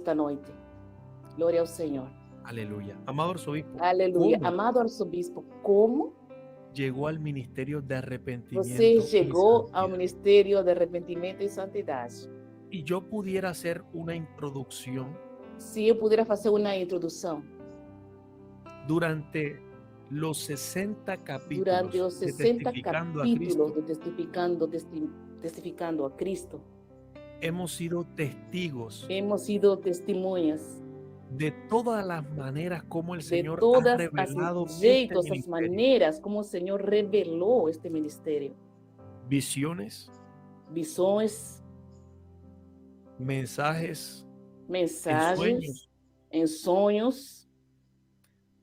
esta noite. Glória ao Senhor. Aleluya. Amado arzobispo, Aleluia. ¿cómo Amado arcebispo, como llegó al ministerio de arrepentimiento você y chegou ao santidad? ministério de arrependimento e santidade? Y yo pudiera hacer una introducción Se eu puder fazer uma introdução, durante los 60 durante capítulos os de 60 Testificando a capítulos Cristo, de testificando a Cristo, hemos sido testigos hemos sido testemunhas de todas las maneras como el de Señor ha todas as revelado este jeitos, as ministerio. maneiras como o Senhor revelou este ministério. Visiones, Visões, mensajes, mensagens, em sonhos.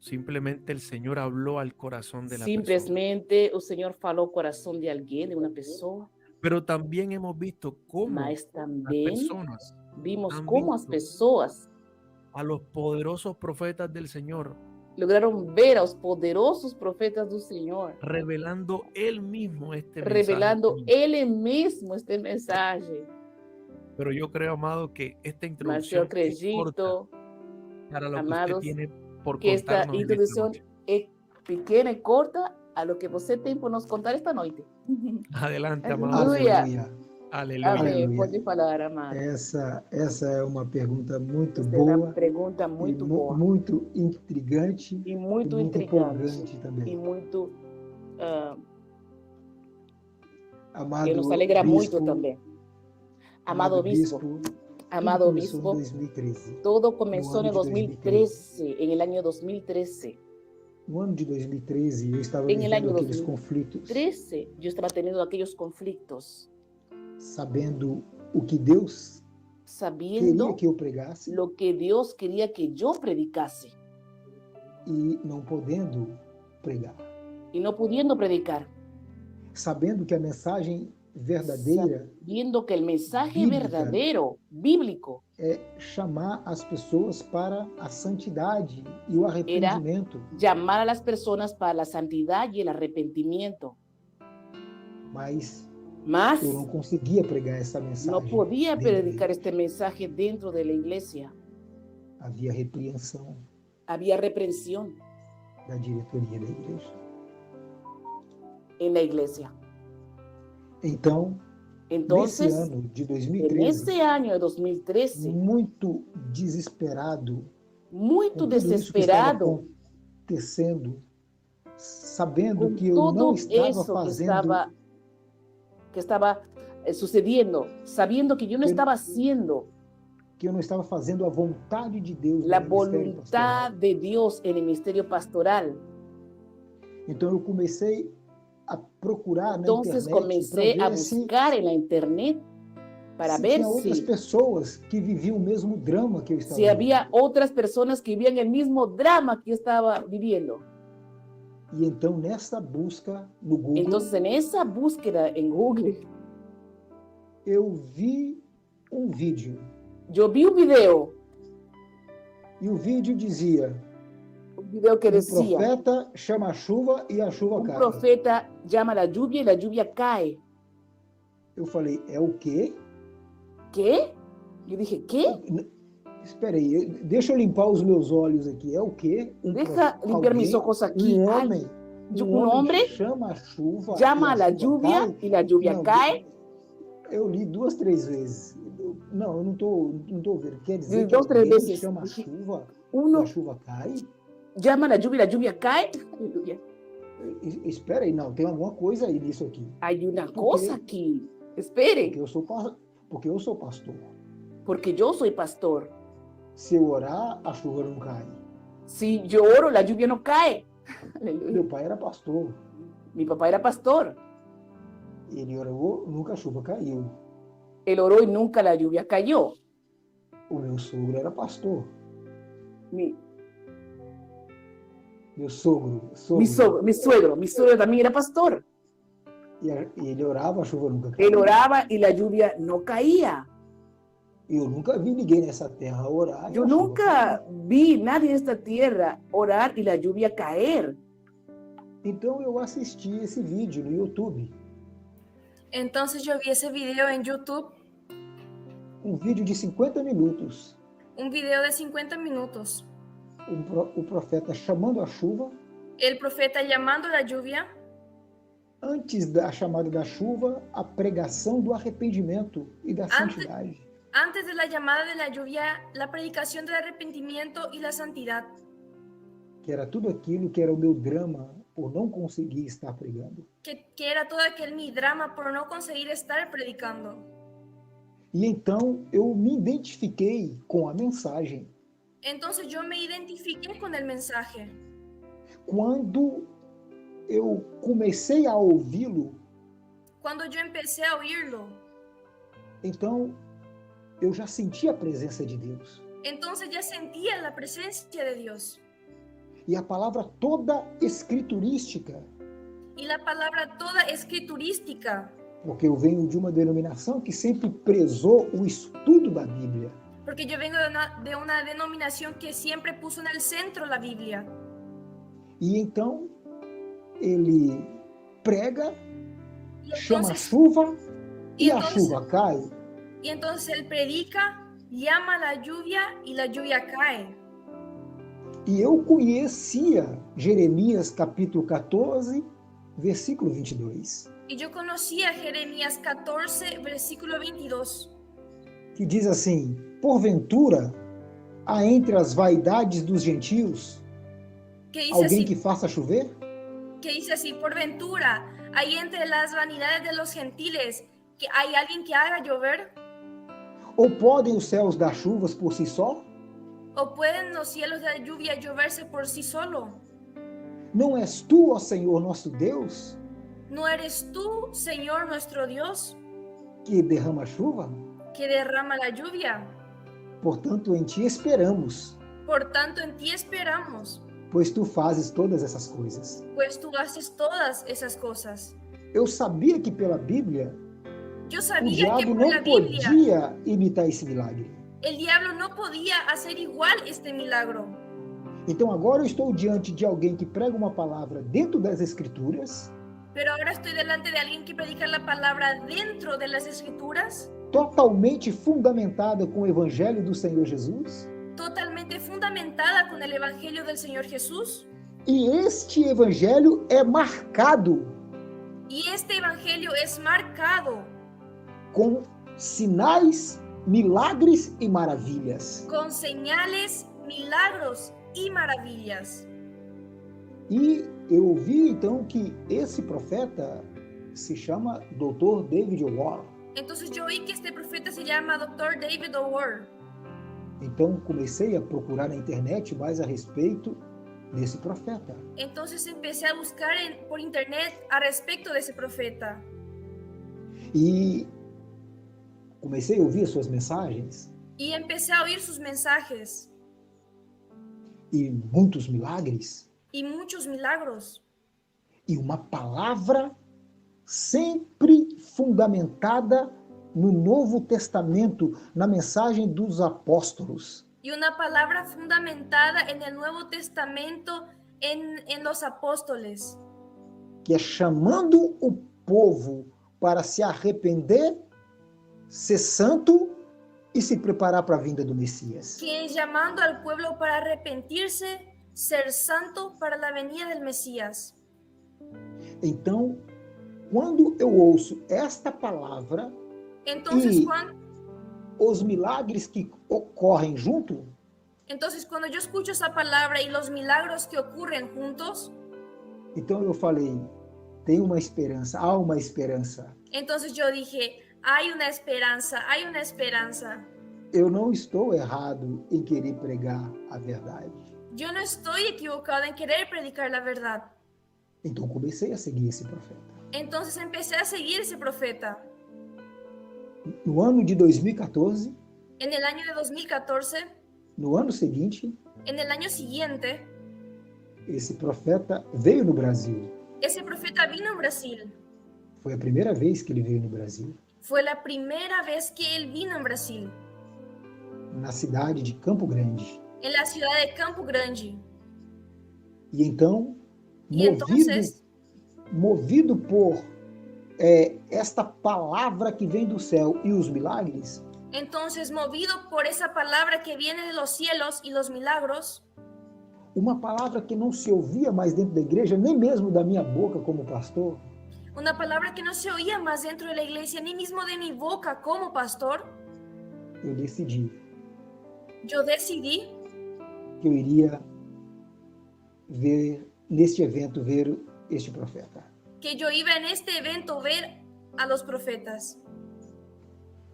simplemente el Señor habló al corazón de la persona. Simplesmente o Senhor falou ao coração de alguém, de uma pessoa, Pero también hemos visto cómo mas las também personas vimos han como as visto pessoas a los poderosos profetas del Señor lograram ver aos poderosos profetas do Senhor, revelando Él mismo este revelando mensaje. Ele mesmo este mensagem. Pero yo creo, amado, que esta Mas eu introducción es corta acredito, para lo que amados, usted tiene por que esta contarnos en esta introdução noche. é pequena e corta a lo que você tem por nos contar esta noite. Adelante, amado. Aleluia. Aleluia. Aleluya. Amém. Aleluia. Pode falar, amado. Essa é uma pergunta muito Esta é uma boa pergunta e muito boa muito intrigante e muito e muito intrigante empolgante e também. muito Amado que nos alegra muito bispo, também. Amado bispo, tudo amado começou bispo, em 2013. todo comenzó No en el ano de 2013, en el año 2013. No ano de 2013, eu estava En el año vivendo aqueles 2013, conflitos, yo estaba teniendo aquellos conflictos, sabendo o que Deus queria sabiendo que eu pregasse lo que Dios quería que yo predicase e não podendo pregar. y no pudiendo predicar, Sabendo que a mensagem verdadeira sabiendo que el mensaje bíblica verdadero, bíblico, é chamar as pessoas para a santidade e o arrependimento, llamar a las personas para la santidad y el arrepentimiento. mas Mas eu não conseguia pregar essa no mensagem. podía dentro da predicar igreja. este mensaje dentro de la iglesia. Havia repreensão Había reprensión da diretoria da igreja. en la iglesia. Então, nesse Entonces, ano de en 2013, ese año de 2013, muito desesperado, muy com tudo isso que estava desesperado, acontecendo, sabendo con que eu não todo estava eso fazendo que estaba sucediendo, sabiendo que yo no Que- estaba haciendo a vontade de Deus la no ministério voluntad pastoral. de Dios en el ministerio pastoral. Então eu comecei a procurar na Entonces internet comencé a para ver se buscar en la internet para ver tinha outras si pessoas que viviam o mesmo drama que eu estava si había vivendo. otras personas que vivían el mismo drama que yo estaba viviendo. E então, nessa busca no Google, Entonces, en esa búsqueda en Google, eu vi um vídeo. yo vi un video E o vídeo dizia: que um decía, profeta chama a chuva e a chuva un cai. profeta llama a la lluvia y la lluvia cae. Eu falei: é o quê? ¿Qué? Yo dije, ¿qué? Espera aí, deixa eu limpar os meus olhos aqui. É o quê? Deja limpiar mis ojos aquí. homem, Un hombre chama a chuva llama e a la chuva lluvia cai. y la lluvia Não, cae. Eu li 2, 3 vezes. Não, eu não tô vendo. Quer dizer Li que 2, 3 alguém veces. chama a chuva e Uno a chuva cai? llama a la lluvia y la lluvia cae. Aleluya. Espera aí, não, tem alguma coisa aí nisso aqui. Hay una cosa aquí. Espere, Porque eu sou pastor. porque yo soy pastor. Se eu orar, a chuva não cai. Si yo oro, la lluvia no cae. Aleluya. Meu pai era pastor. Mi papá era pastor. Ele orou, nunca a chuva caiu. Él oró y nunca la lluvia cayó. O meu sogro era pastor. Mi Sogro. mi suegro también era pastor. E ele orava, a chuva nunca caiu. Él oraba y la lluvia no caía. Eu nunca vi ninguém nessa terra orar. Yo nunca vi nadie en esta tierra orar y la lluvia caer. Então eu assisti esse vídeo no YouTube. Entonces yo vi ese video en YouTube, Um vídeo de 50 minutos. Un video de 50 minutos. O profeta chamando a chuva. El profeta llamando la lluvia. Antes da chamada da chuva, a pregação do arrependimento e da santidade. Antes de la llamada de la lluvia, la predicación del arrepentimiento y la santidad. Que era tudo aquilo que era o meu drama por não conseguir estar pregando. Que era todo aquel mi drama por no conseguir estar predicando. E então eu me identifiquei com a mensagem. Entonces yo me identifiqué con el mensaje. Quando eu comecei a ouvi-lo, Cuando yo empecé a oírlo, então eu já sentia a presença de Deus. entonces ya sentía la presencia de Dios. E a palavra toda escriturística, Y la palabra toda escriturística, porque eu venho de uma denominação que sempre prezou o estudo da Bíblia. porque yo vengo de una denominación que siempre puso en el centro la Biblia. E então ele prega, Y chama a entonces, chuva e a entonces- chuva cai. y entonces él predica, llama la lluvia y la lluvia cae. E eu conhecia Jeremias capítulo 14, versículo 22, Y yo conocía Jeremías 14, versículo 22, que diz assim: porventura há entre as vaidades dos gentios que dice alguém así, que faça chover? por ventura, hay entre las vanidades de los gentiles, que hay alguien que haga llover, Ou podem os céus dar chuvas por si só? o pueden los cielos de la lluvia lloverse por sí solo. Não és tu, ó Senhor nosso Deus, ¿No eres tú, Señor nuestro Dios, que derrama a chuva? que derrama la lluvia? Portanto, em ti esperamos, Por tanto, en ti esperamos, pois tu fazes todas essas coisas. pues tú haces todas esas cosas. Eu sabia que pela Bíblia Yo o sabía que diabo por la não Biblia podia imitar esse milagre. el diablo no podía hacer igual este milagro. Então agora eu estou diante de alguém que prega uma palavra dentro das Escrituras, Pero ahora estoy delante de alguien que predica la palabra dentro de las Escrituras, totalmente fundamentada com o Evangelho do Senhor Jesus. totalmente fundamentada con el Evangelio del Señor Jesús. E este Evangelho é marcado Y este Evangelio es marcado com sinais, milagres e maravilhas. con señales, milagros y maravillas. E eu ouvi então que esse profeta se chama Dr. David Orr. Entonces yo oí que este profeta se llama Dr. David Orr. Então comecei a procurar na internet mais a respeito desse profeta. Entonces empecé a buscar por internet a respecto de ese profeta. E comecei a ouvir as suas mensagens Y empecé a oír sus mensajes e muitos milagres y muchos milagros. e uma palavra sempre fundamentada no Novo Testamento, na mensagem dos apóstolos. Y una palabra fundamentada en el Nuevo Testamento en los apóstoles, Que é chamando o povo para se arrepender, ser santo e se preparar para a vinda do Messias. que es llamando al pueblo para arrepentirse, ser santo para la venida del Mesías. Então, quando eu ouço esta palavra Entonces, y Juan, os milagres que ocorrem junto, entonces cuando yo escucho esa palabra y los milagros que ocurren juntos, então eu falei, tem uma esperança, há uma esperança. entonces yo dije, hay una esperanza, hay una esperanza. Eu não estou errado em querer pregar a verdade. Yo no estoy equivocado en querer predicar la verdad. Então comecei a seguir esse profeta. Entonces empecé a seguir ese profeta. No ano de 2014, En el año de 2014, no ano seguinte, en el año siguiente, esse profeta veio no Brasil. ese profeta vino en Brasil. Foi a primeira vez que ele veio no Brasil, Fue la primera vez que él vino en Brasil, na cidade de Campo Grande. en la ciudad de Campo Grande. E então, Y entonces, movido por esta palavra que vem do céu e os milagres, Entonces, movido por esa palabra que viene de los cielos y los milagros, uma palavra que não se ouvia mais dentro da igreja, nem mesmo da minha boca como pastor, una palabra que no se oía más dentro de la iglesia, ni mismo de mi boca como pastor, eu decidi yo decidí que eu iria ver, neste evento, ver este profeta. que yo iba en este evento ver a los profetas.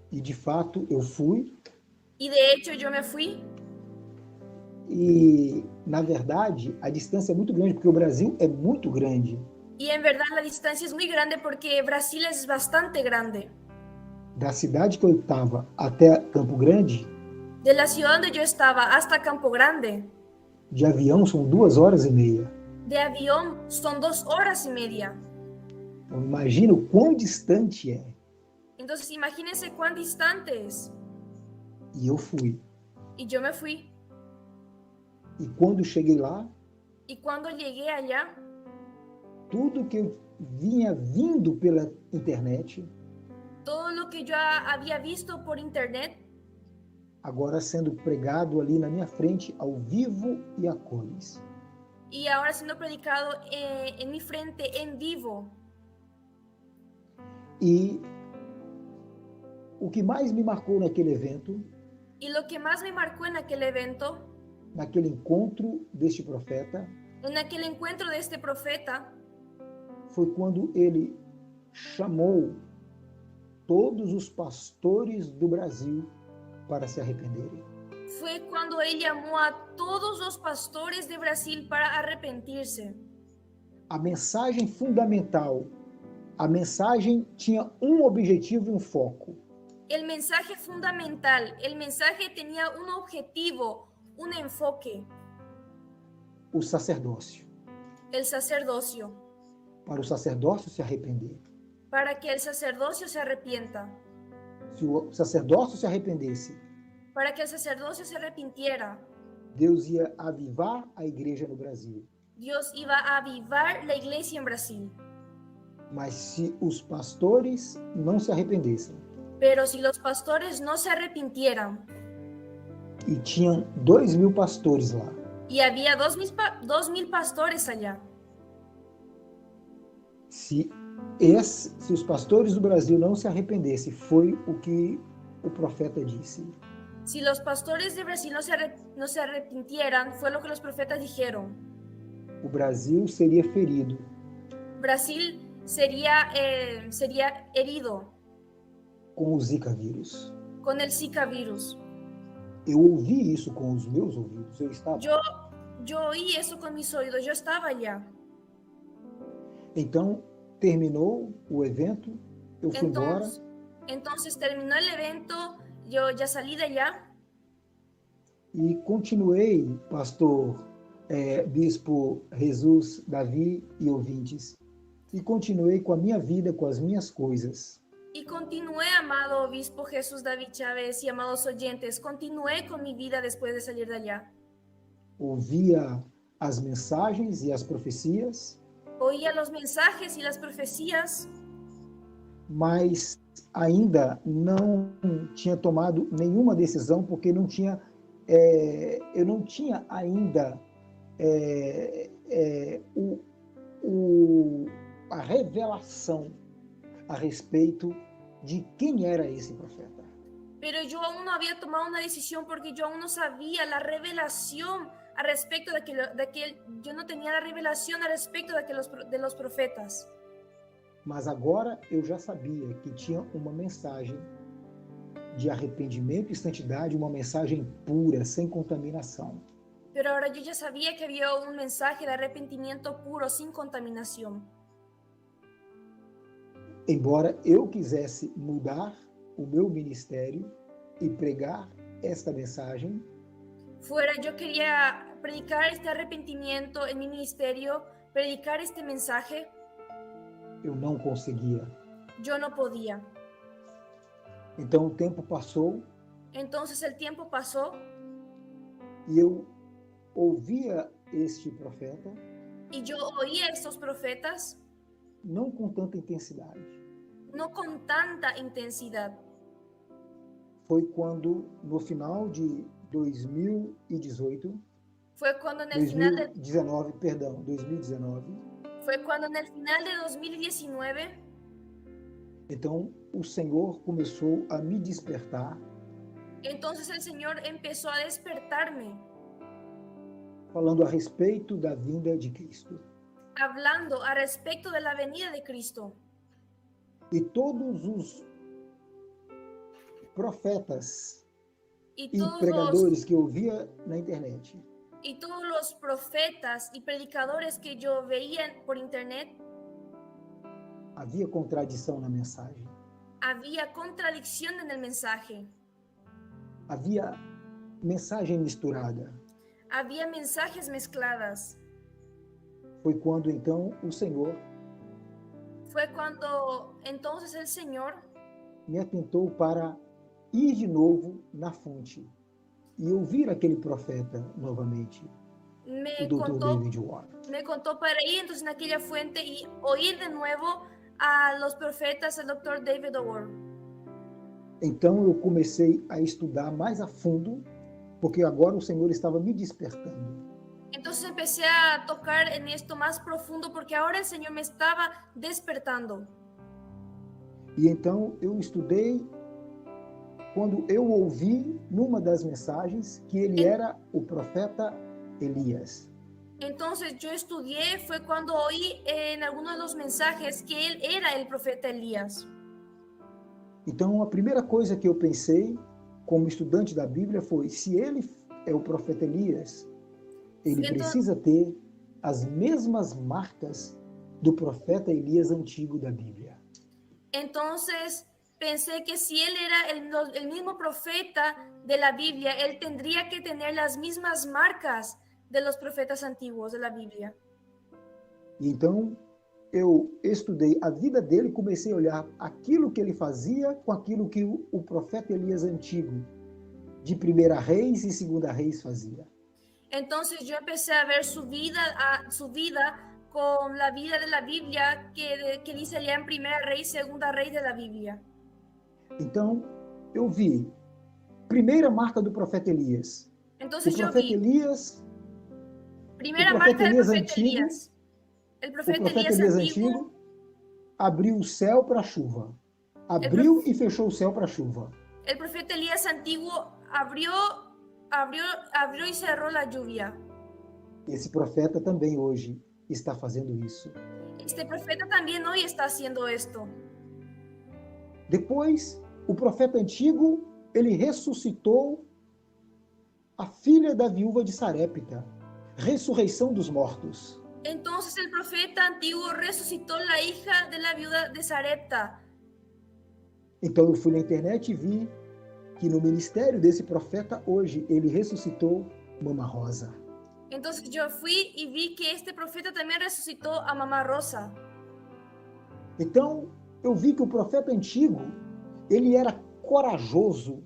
E de fato eu fui, Y de hecho yo me fui. e na verdade a distância é muito grande, porque o Brasil é muito grande. Y en verdad la distancia es muy grande porque Brasil es bastante grande. Da cidade que eu estava até Campo Grande, De la ciudad donde yo estaba hasta Campo Grande, de avião são 2 horas e meia. de avión son 2 horas y media. Então imagina o quão distante é. Entonces imagínense cuán distante es. E eu fui. Y yo me fui. E quando cheguei lá, Y cuando llegué allá, tudo que eu vinha vindo pela internet, todo lo que yo había visto por internet, agora sendo pregado ali na minha frente, ao vivo e a cores. y ahora siendo predicado en mi frente en vivo. E o que mais me marcou naquele evento, Y lo que más me marcó en aquel evento, naquele encontro deste profeta, en aquel encuentro de este profeta, foi quando ele chamou todos os pastores do Brasil para se arrependerem. fue cuando él llamó a todos los pastores de Brasil para arrepentirse. A mensagem fundamental, a mensagem tinha um objetivo e um foco. El mensaje fundamental, el mensaje tenía un objetivo, un enfoque, O sacerdócio. el sacerdocio, Para o sacerdócio se arrepender. para que el sacerdocio se arrepienta, Se o sacerdócio se arrependesse, para que el sacerdocio se arrepintiera. Deus ia avivar a igreja no Brasil. Dios iba a avivar la iglesia en Brasil. Mas se os pastores não se arrependessem, Pero si los pastores no se arrepintieran, e tinham 2.000 pastores lá, y había 2,000 pastores allá, se os pastores do Brasil não se arrependessem, foi o que o profeta disse. si los pastores de Brasil no se arrepintieran, fue lo que los profetas dijeron. O Brasil seria ferido. Brasil sería herido Com o Zika vírus. con el Zika virus. Eu ouvi isso com os meus ouvidos. Eu estava. Yo oí eso con mis oídos, yo estaba allá. Então, terminou o evento, eu fui embora. Entonces terminó el evento, yo ya salí de allá E continuei, pastor, bispo Jesus, Davi e ouvintes. E continuei com a minha vida, com as minhas coisas. y continué, amado obispo Jesús David Chávez y amados oyentes, continué con mi vida después de salir de allá. Ouvia as mensagens e as profecias, Oía los mensajes y las profecías, mas ainda não tinha tomado nenhuma decisão, porque eu não tinha ainda a revelação a respeito de quem era esse profeta. pero yo aún no había tomado una decisión porque yo aún no sabía la revelación al respecto yo no tenía la revelación al respecto de los profetas. Mas agora eu já sabia que tinha uma mensagem de arrependimento e santidade, uma mensagem pura, sem contaminação. Pero ahora yo ya sabía que había un mensaje de arrepentimiento puro, sin contaminación. Embora eu quisesse mudar o meu ministério e pregar esta mensagem, Yo quería predicar este arrepentimiento en mi ministerio, predicar este mensaje, eu não conseguia. yo no podía. Então o tempo passou Entonces el tiempo pasó e eu ouvia este profeta, y yo oía a estos profetas, não com tanta intensidade, no con tanta intensidad, foi quando, no final de 2018, Fue cuando en el final de, 2019, perdão, 2019, fue cuando en el final de 2019, então o Senhor começou a me despertar, entonces el Señor empezó a despertarme, falando a respeito da vinda de Cristo. hablando a respecto de la venida de Cristo. E todos os profetas Y e todos pregadores que eu via na internet, los profetas y predicadores que yo veía por internet, havia contradição na mensagem. había contradicción en el mensaje. Havia mensagem misturada. Había mensajes mezcladas. Foi quando então o Senhor Fue cuando entonces el Señor me atentou para ir de novo na fonte e ouvir aquele profeta novamente, o Dr. David Warren. me contó para ir entonces en aquella fuente y oír de nuevo a los profetas, el Dr. David O'Rourke. Então eu comecei a estudar mais a fundo, porque agora o Senhor estava me despertando. Entonces empecé a tocar en esto más profundo porque ahora el Señor me estaba despertando. E então eu estudei quando eu ouvi numa das mensagens que ele era o profeta Elias. Entonces yo estudié, fue cuando oí en alguno de los mensajes que él era el profeta Elías. Então a primeira coisa que eu pensei como estudante da Bíblia foi: se ele é o profeta Elias, ele precisa ter as mesmas marcas do profeta Elias antigo da Bíblia. Entonces pensé que si él era el mismo profeta de la Biblia, él tendría que tener las mismas marcas de los profetas antiguos de la Biblia. E então eu estudei a vida dele e comecei a olhar aquilo que ele fazia com aquilo que o profeta Elias antigo, de 1 Reis e 2 Reis, fazia. Entonces yo empecé a ver su vida con la vida de la Biblia que dice ya en 1 Rey, 2 Rey de la Biblia. Então eu vi, primeira marca do profeta Elias. Entonces O yo profeta vi, Elias, primera o profeta marca del Elias profeta antigo, Elías. El o profeta profeta Elías Elias antiguo, antigo abriu o céu para a chuva. Abriu e fechou o céu para a chuva. el profeta Elías antiguo abrió y cerró la lluvia. Esse profeta também hoje está fazendo isso. Este profeta también hoy está haciendo esto. Depois, o profeta antigo, ele ressuscitou a filha da viúva de Sarepta, ressurreição dos mortos. Entonces el profeta antiguo resucitó la hija de la viuda de Sarepta. Então eu fui na internet e vi que no ministério desse profeta hoje ele ressuscitou Mama Rosa. Entonces yo fui y vi que este profeta también resucitó a Mamá Rosa. Então eu vi que o profeta antigo, ele era corajoso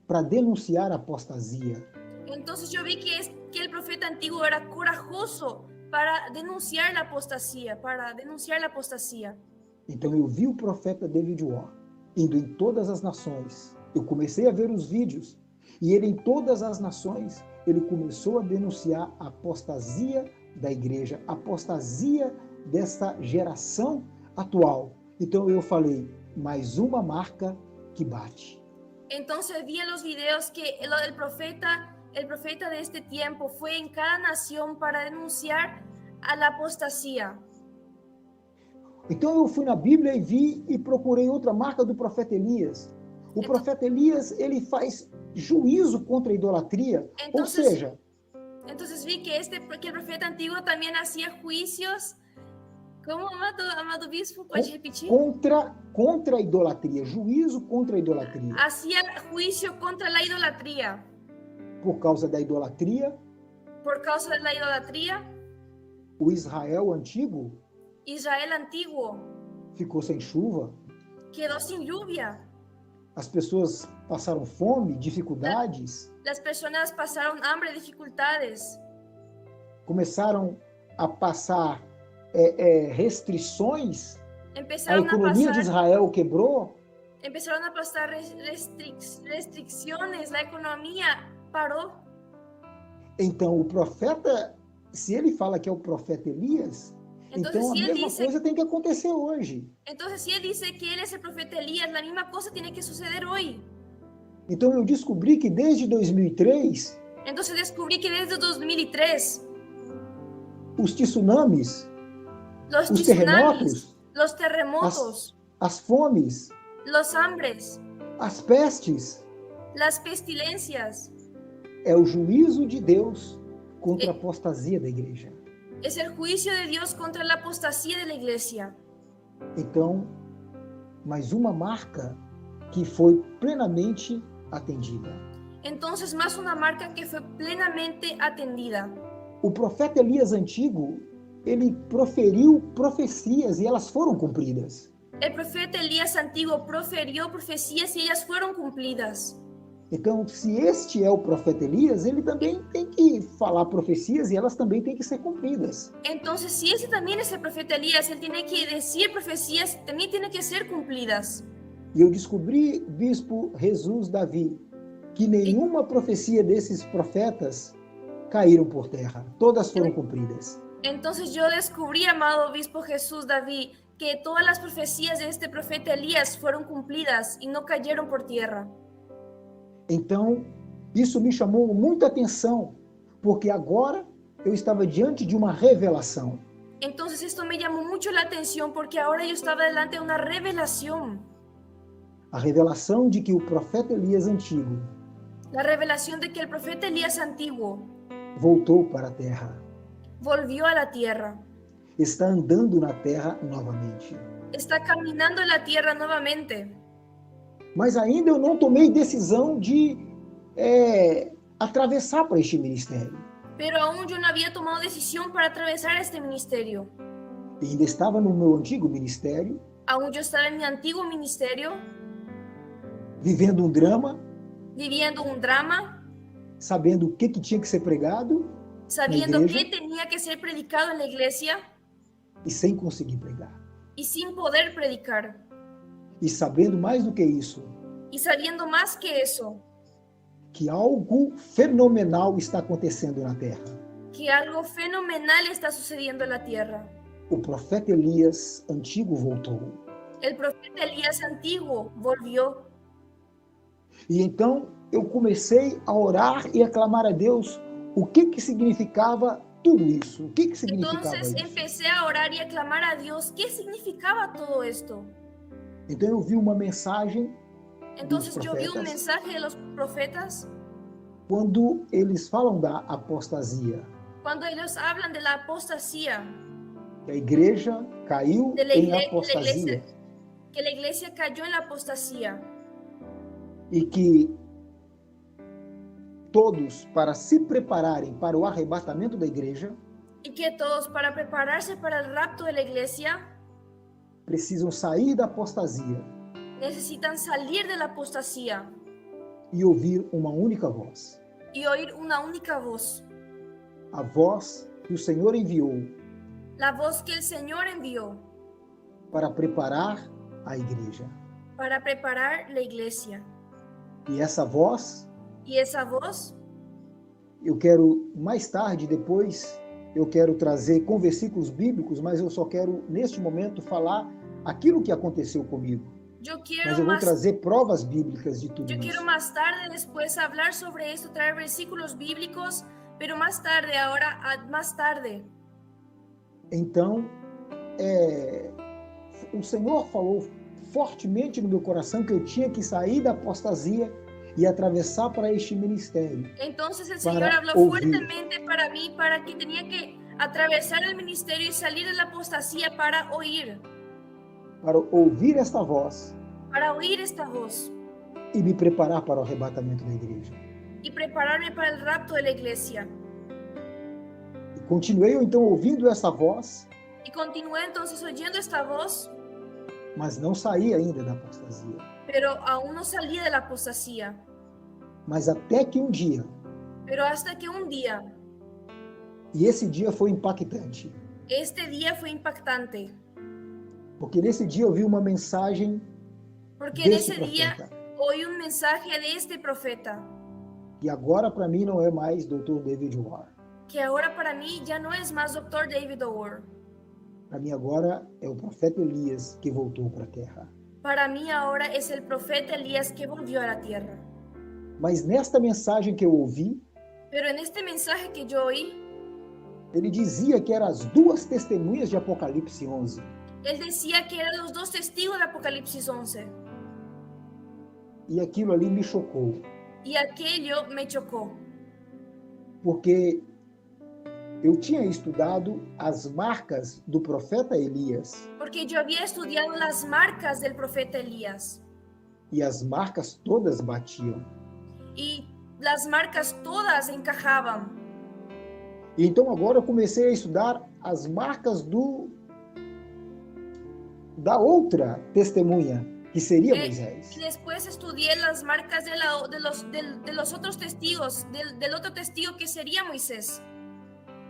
para denunciar a apostasia. Entonces yo vi que el profeta antiguo era corajoso para denunciar la apostasía, Então eu vi o profeta David Warren indo em todas as nações. Eu comecei a ver os vídeos e ele em todas as nações, ele começou a denunciar a apostasia da igreja, a apostasia dessa geração atual. Então eu falei, mais uma marca que bate. Entonces vi en los videos que el profeta de este tiempo fue en cada nación para denunciar a la apostasía. Então eu fui na Bíblia e vi e procurei outra marca do profeta Elias. O profeta Elias, ele faz juízo contra a idolatria, ou seja... Entonces vi que el profeta antiguo también hacía juicios. ¿Cómo, amado bispo? ¿Puedes repetir? Contra a idolatria, juízo contra a idolatria. Hacía juicio contra la idolatría. Por causa da idolatria, Por causa de la idolatría, o Israel antigo Israel antiguo ficou sem chuva, quedó sin lluvia. as pessoas passaram fome, dificuldades, Las personas pasaron hambre, dificultades. começaram a passar restrições, a Empezaron a economia de pasar, Israel quebrou, Empezaron a pasar restricciones, la economía paró. Então, o profeta, se ele fala que é o profeta Elias, Entonces, então a si él mesma dice, coisa tem que acontecer hoje. entonces, si él dice que él es el profeta Elías, la misma cosa tiene que suceder hoy. Então, eu descobri que desde 2003, Entonces descubrí que desde 2003, os tsunamis, los os tsunamis, terremotos, los terremotos, as fomes, los hambres, as pestes, las pestilencias, é o juízo de Deus contra a apostasia da igreja. es el juicio de Dios contra la apostasía de la iglesia. Então, mais uma marca que foi plenamente atendida. Entonces, más una marca que fue plenamente atendida. O profeta Elias antigo, ele proferiu profecias e elas foram cumpridas. El profeta Elías antiguo proferió profecías y ellas fueron cumplidas. Então, se este é o profeta Elias, ele também tem que falar profecias e elas também têm que ser cumpridas. Entonces, si ese también es el profeta Elías, él tiene que decir profecías, también tienen que ser cumplidas. E eu descobri, bispo Jesus Davi, que nenhuma profecia desses profetas caíram por terra. Todas foram cumpridas. Entonces yo descubrí, amado obispo Jesús David, que todas las profecías de este profeta Elías fueron cumplidas y no cayeron por tierra. Então, isso me chamou muita atenção, porque agora eu estava diante de uma revelação. Entonces esto me llamó mucho la atención porque ahora yo estaba delante de una revelación. A revelação de que o profeta Elias antigo La revelación de que el profeta Elías antiguo voltou para a terra. volvió a la tierra. Está andando na terra novamente. Está caminando en la tierra nuevamente. Mas ainda eu não tomei decisão de atravessar para este ministério. Pero aún yo no había tomado decisión para atravesar este ministerio. Ainda estava no meu antigo ministério, Aún yo estaba en mi antiguo ministerio, vivendo um drama, viviendo un drama, sabendo o que tinha que ser pregado sabiendo iglesia. que tenía que ser predicado en la iglesia e sem conseguir pregar. y sin poder predicar. E sabendo mais do que isso, Y sabiendo más que eso, que algo fenomenal está acontecendo na terra. que algo fenomenal está sucediendo en la tierra. O profeta Elias antigo voltou. El profeta Elías antiguo volvió. E então eu comecei a orar e a clamar a Deus o que significava tudo isso. O que significava Entonces isso? empecé a orar y a clamar a Dios qué significaba todo esto. Então eu vi uma mensagem Entonces dos yo vi un profetas mensaje de los profetas quando eles falam da apostasia. cuando ellos hablan de la apostasía, Que a igreja caiu de la em iglesia, apostasia. que la iglesia cayó en la apostasía. E que todos, para se prepararem para o arrebatamento da igreja, Y que todos para prepararse para el rapto de la iglesia precisam sair da apostasia necesitan salir de la apostasía e ouvir uma única voz. y oír una única voz. A voz que o Senhor enviou La voz que el Señor envió para preparar a igreja. para preparar la iglesia. E essa voz, Y esa voz, eu quero mais tarde, depois, eu quero trazer com versículos bíblicos, mas eu só quero, neste momento, falar aquilo que aconteceu comigo. yo Mas quiero eu vou más, trazer provas bíblicas de tudo yo quiero isso. más tarde después hablar sobre esto, traer versículos bíblicos, pero más tarde, ahora más tarde. Então, o Senhor falou fortemente no meu coração que eu tinha que sair da apostasia e atravessar para este ministério. Entonces el Para Señor habló oír. fuertemente para mí, para que tenía que atravesar el ministerio y salir de la apostasía para oír Esta voz esta voz e me preparar para o arrebatamento da igreja. y prepararme para el rapto de la iglesia. E continuei eu então ouvindo essa voz, Y continué entonces oyendo esta voz, mas não saí ainda da apostasia. pero aún no salí de la apostasía. Mas até que um dia, Pero hasta que un día, e esse dia foi impactante, este día fue impactante, porque nesse dia eu vi uma mensagem Porque en desse ese día profeta. oí un mensaje de este profeta, E agora, para mim, não é mais Dr. David Warr. que ahora para mí ya no es más Dr. David Orr. Para mim, agora é o profeta Elias que voltou para a terra. Para mí ahora es el profeta Elías que volvió a la tierra. Mas nesta mensagem que eu ouvi, Pero en este mensaje que yo oí, ele dizia que eram as duas testemunhas de Apocalipse 11. él decía que eran los dos testigos de Apocalipsis 11. E aquilo ali me chocou, Y aquello me chocó, porque eu tinha estudado as marcas do profeta Elias, porque yo había estudiado las marcas del profeta Elías. e as marcas todas batiam. Y las marcas todas encajaban. E então agora eu comecei a estudar as marcas da outra testemunha, que seria Moisés. Y después estudié las marcas de los otros testigos, del otro testigo que sería Moisés.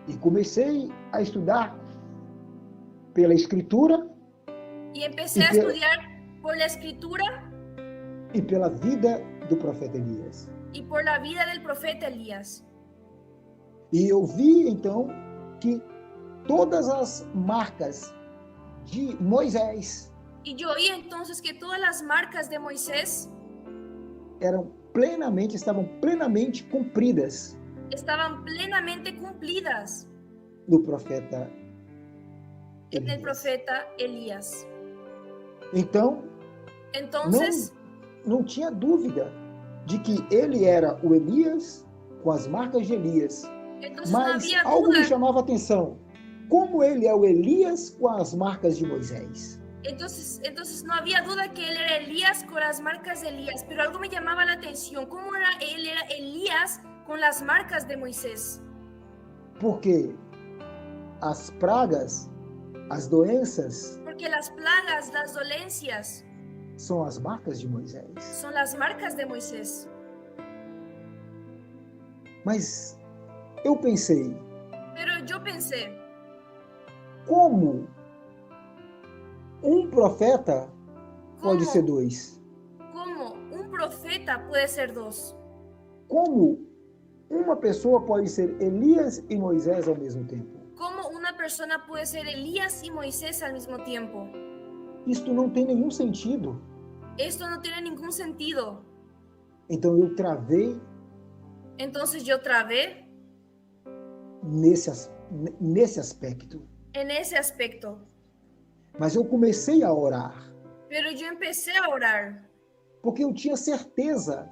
E comecei a estudar pela Escritura Y empecé a estudiar por la escritura e pela vida do profeta Elias. y por la vida del profeta Elías. E eu vi então que todas as marcas de Moisés Y yo oí entonces que todas las marcas de Moisés estavam plenamente cumpridas estaban plenamente cumplidas no profeta en el Elias. profeta Elías. Então, Entonces, não tinha dúvida de que ele era o Elias com as marcas de Elias. entonces no Mas había algo me duda. chamava a atenção. Como ele é o Elias com as marcas de Moisés? Entonces no había duda que él era Elías con las marcas de Elías, pero algo me llamaba la atención, ¿cómo él era Elías con las marcas de Moisés? Porque as pragas, as doenças, Porque las plagas, las dolencias, são as marcas de Moisés. son las marcas de Moisés. Mas eu pensei, Pero yo pensé, como um profeta pode ¿cómo? ser dois? ¿Cómo un profeta puede ser dos? Como uma pessoa pode ser Elias e Moisés ao mesmo tempo? ¿Cómo una persona puede ser Elías y Moisés al mismo tiempo? Isto não tem nenhum sentido. Esto no tiene ningún sentido. Então eu travei Entonces yo trabé nesse aspecto. en ese aspecto. Mas eu comecei a orar, Pero yo empecé a orar. porque eu tinha certeza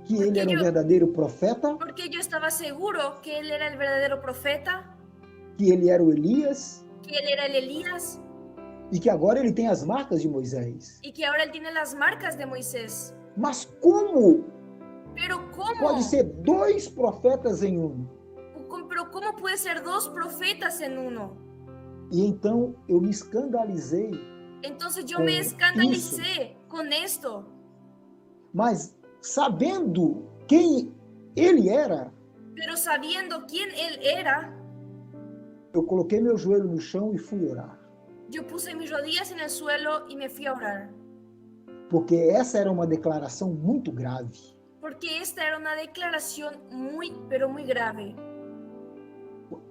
que Porque ele era um eu- verdadeiro profeta, Porque yo estaba seguro que él era el verdadero profeta, que ele era o Elias que él era el Elías e que agora ele tem as marcas de Moisés. y que ahora él tiene las marcas de Moisés. Mas como Pero ¿cómo? pode ser dois profetas em um? Pero ¿cómo puede ser dos profetas en uno? E então eu me escandalizei, Entonces yo Con me escandalicé con esto. mas sabendo quem ele era, Pero sabiendo quién él era, eu coloquei meu joelho no chão e fui orar. yo puse mis rodillas en el suelo y me fui a orar. Porque essa era uma declaração muito grave. Porque esta era una declaración muy, pero muy grave.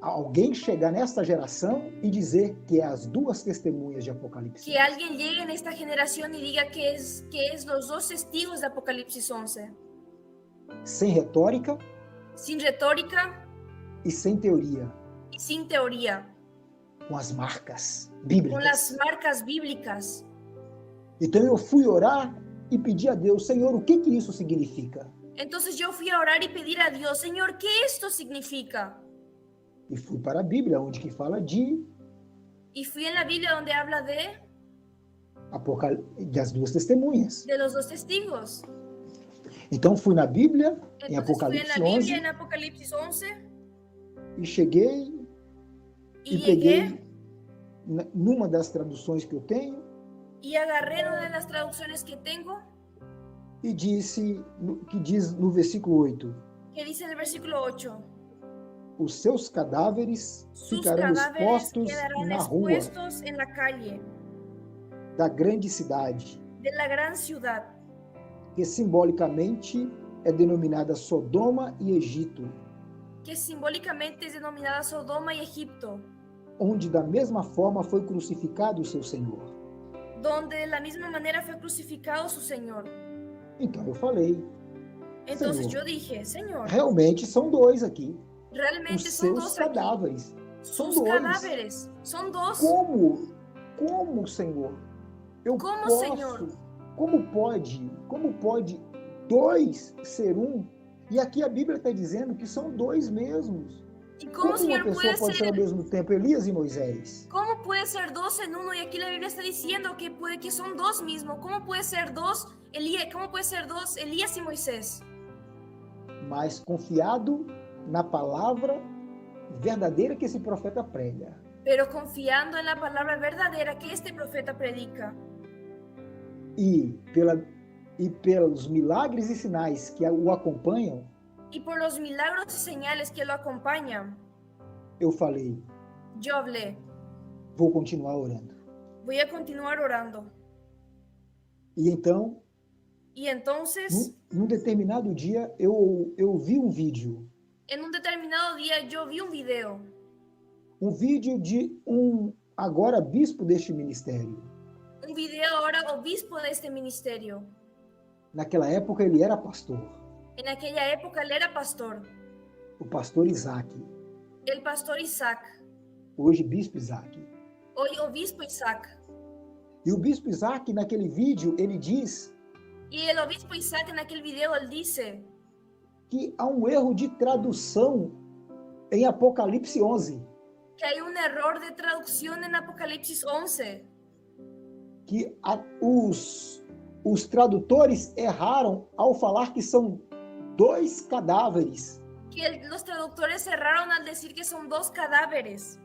Alguém chegar nesta geração e dizer que é as duas testemunhas de Apocalipse. Que alguien llegue en esta generación y diga que es los dos testigos de Apocalipsis 11. Sem retórica Sin retórica e sem teoria, y sin teoría. com as marcas Con bíblicas. las marcas bíblicas. Então eu fui orar e pedi a Deus, Senhor, o que isso significa? Entonces yo fui a orar y pedir a Dios, Señor, ¿qué esto significa? E fui para a Bíblia, onde que fala de Y fui en la Biblia donde habla das duas testemunhas. de los dos testigos. Então fui na Bíblia, em Entonces fui en Apocalipse la Biblia 11, en Apocalipsis 11 e cheguei y e peguei llegué numa das traduções que eu tenho y agarré una de las traducciones que tengo e disse, que diz no versículo 8, que dice en el versículo 8, os seus cadáveres sus ficarão cadáveres expostos quedarán na rua expuestos en la calle da grande cidade de la gran ciudad, que simbolicamente é denominada Sodoma e Egito, que simbólicamente es denominada Sodoma y Egipto, onde da mesma forma foi crucificado o seu Senhor. donde de la misma manera fue crucificado su Señor. Então eu falei, Entonces Señor, yo dije, Señor, realmente são dois aqui. realmente Os son seus dos aquí, cadáveres. São sus dois. cadáveres, son dos. Como, Senhor? Eu Como, posso? Senhor? Como pode dois ser um? E aqui a Bíblia está dizendo que são dois mesmos. ¿Y cómo, Como uma Señor, pessoa puede pode ser ao ser? mesmo tempo Elias e Moisés? ¿Cómo puede ser dos en uno? Y aquí la Biblia está diciendo que son dos mismos. ¿Cómo puede ser dos Elías y Moisés? Mas confiado na palavra verdadeira que esse profeta prega. Pero confiando en la palabra verdadera que este profeta predica. E pelos milagres e sinais que o acompanham, Y por los milagros y señales que lo acompañan, eu falei, yo hablé. vou continuar orando. Voy a continuar orando. E então, Y entonces, num determinado dia, eu vi um vídeo. en un determinado día, yo vi un video. Um vídeo de um agora bispo deste ministério. Un video ahora obispo de este ministerio. Naquela época ele era pastor, En aquella época él era pastor. o pastor Isaac, El pastor Isaac. hoje bispo Isaac. Hoy obispo Isaac. E o bispo Isaac, naquele vídeo, ele diz Y el obispo Isaac en aquel video, él dice que há um erro de tradução em Apocalipse 11, que hay un error de traducción en Apocalipsis 11, que os tradutores erraram ao falar que são dois cadáveres, que los traductores cerraron al decir que son dos cadáveres,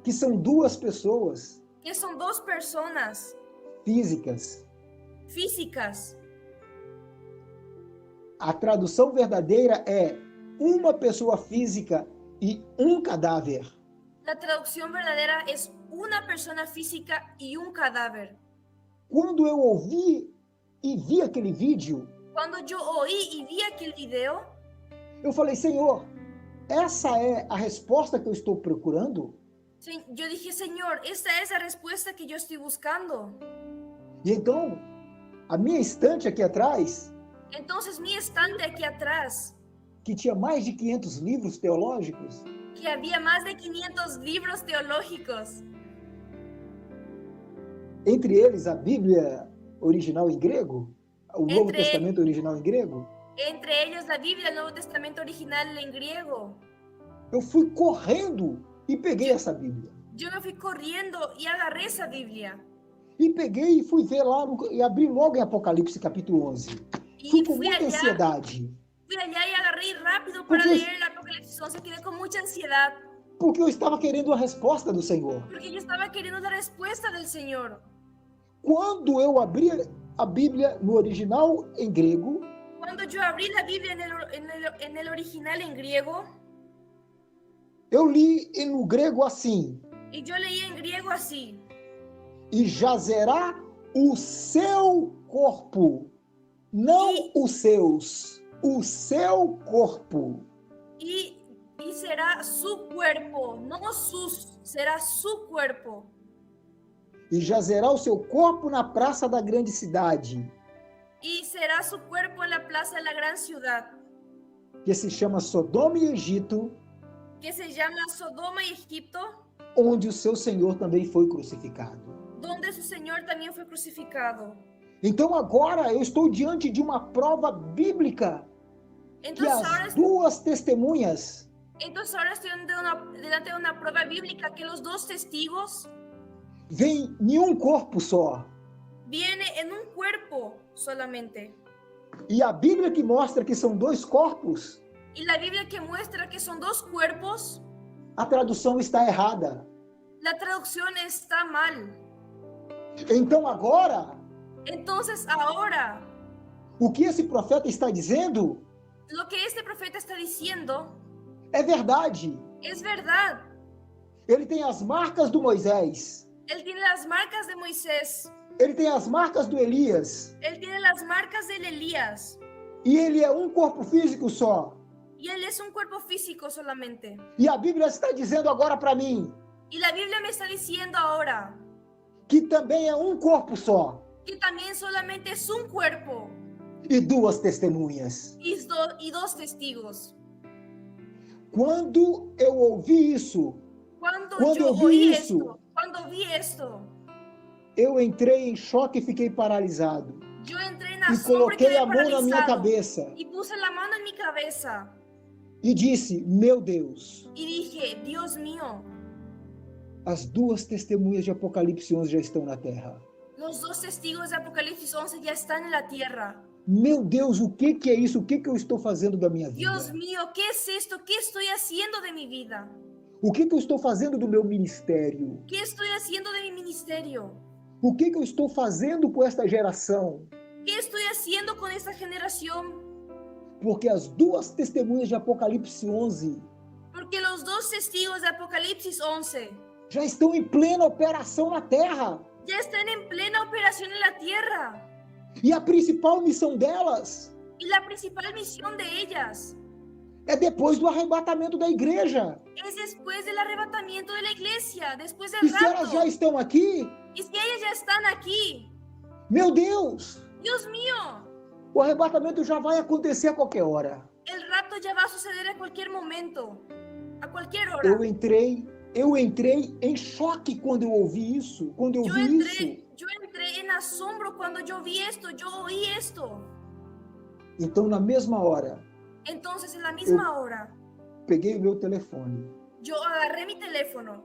que são duas pessoas que son dos personas físicas. físicas. A tradução verdadeira é uma pessoa física e um cadáver. La traducción verdadera es una persona física y un cadáver. Quando eu ouvi e vi aquele vídeo, Cuando yo oí y vi aquel video, eu falei, Senhor, essa é a resposta que eu estou procurando? yo dije, Señor, esta es la respuesta que yo estoy buscando. E então, a minha estante aqui atrás, Entonces mi estante aquí atrás, que tinha mais de 500 livros teológicos, que había más de 500 libros teológicos, entre eles a Bíblia original em grego, o Novo Entre- Testamento original em grego, entre ellos la Biblia, el Nuevo Testamento original en griego. eu fui correndo e peguei essa Bíblia. Yo me fui corriendo y agarré esa Biblia. E peguei e fui ver lá, e abri logo em Apocalipse capítulo 11. Fui Y com muita ansiedade, fui allá y agarré rápido para Porque- leer el Apocalipsis 11. Quedé con mucha ansiedad porque eu estava querendo a resposta do Senhor. porque yo estaba queriendo la respuesta del Señor. Quando eu abri a Bíblia no original em grego, Cuando yo abrí la Biblia en el original en griego, eu li no grego assim, y yo leí en griego así: e jazerá o seu corpo, não os seus, o seu corpo. y será su cuerpo, no sus, será su cuerpo. E jazerá o seu corpo na praça da grande cidade, Y será su cuerpo en la plaza de la gran ciudad, que se chama Sodoma e Egito, que se llama Sodoma y Egipto, onde o seu Senhor também foi crucificado. donde su Señor también fue crucificado. Então agora eu estou diante de uma prova bíblica que Entonces ahora, as duas testemunhas estoy delante de una prueba bíblica que los dos testigos vêm em um corpo só. vienen en un cuerpo solamente. E a Bíblia que mostra que são dois corpos, Y la Biblia que muestra que son dos cuerpos, a tradução está errada. la traducción está mal. Então agora, Entonces ahora, o que esse profeta está dizendo lo que este profeta está diciendo é verdade. es verdad. Ele tem as marcas do Moisés. Él tiene las marcas de Moisés. ele tem as marcas do Elias, Él tiene las marcas del Elías. e ele é um corpo físico só. Y él es un cuerpo físico solamente. E a Bíblia está dizendo agora para mim Y la Biblia me está diciendo ahora que também é um corpo só que también solamente es un cuerpo e duas testemunhas. y dos testigos. Quando eu ouvi isso, Cuando Cuando yo vi oí eso, cuando vi esto, eu entrei em choque e fiquei paralisado. yo entré en E asombro y coloquei quedé a mão na minha paralizado. cabeça Y puse la mano en mi cabeza e disse: meu Deus, y dije, Dios mío, as duas testemunhas de Apocalipse 11 já estão na terra. los dos testigos de Apocalipsis 11 ya están en la tierra. Meu Deus, o que é isso? O que eu estou fazendo da minha vida? Dios mío, ¿qué es esto? ¿Qué estoy haciendo de mi vida? O que eu estou fazendo do meu ministério? ¿Qué estoy haciendo de mi ministerio? O que eu estou fazendo com esta geração? ¿Qué estoy haciendo con esta generación? Porque as duas testemunhas de Apocalipse 11 Porque los dos testigos de Apocalipsis 11 já estão em plena operação na terra. ya están en plena operación en la tierra. E a principal missão delas Y la principal misión de ellas é depois do arrebatamento da igreja. es después del arrebatamiento de la iglesia, después E del se elas já rapto. estão aqui, Y si ellas ya están aquí, meu Deus, Dios mío, o arrebatamento já vai acontecer a qualquer hora. el rapto ya va a suceder a cualquier momento, a cualquier hora. Eu entrei em choque quando eu ouvi isso, quando eu vi isso. Yo entré en asombro cuando yo vi esto, yo oí esto. Então, na mesma hora, Entonces, en la misma hora, peguei o meu telefone yo agarré mi teléfono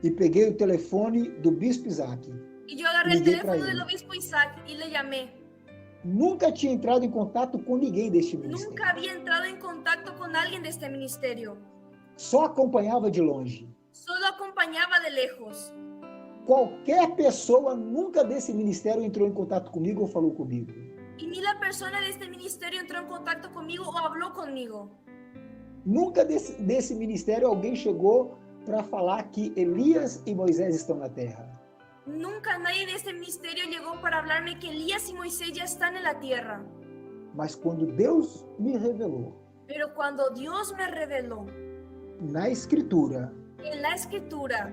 e peguei o telefone do Bispo Isaac. y yo agarré el Liguei pra teléfono del ele. obispo Isaac y le llamé. Nunca tinha entrado em contato com ninguém deste ministério. Nunca había entrado en contacto con alguien de este ministerio. Só acompanhava de longe. Solo acompañaba de lejos. Qualquer pessoa nunca desse ministério entrou em contato comigo ou falou comigo. Y ni la persona de este ministerio entró en contacto conmigo o habló conmigo. Nunca desse ministério alguém chegou para falar que Elias e Moisés estão na terra. Nunca nadie de este ministerio llegó para hablarme que Elías y Moisés ya están en la tierra. Mas quando Deus me revelou Pero cuando Dios me reveló na Escritura en la escritura,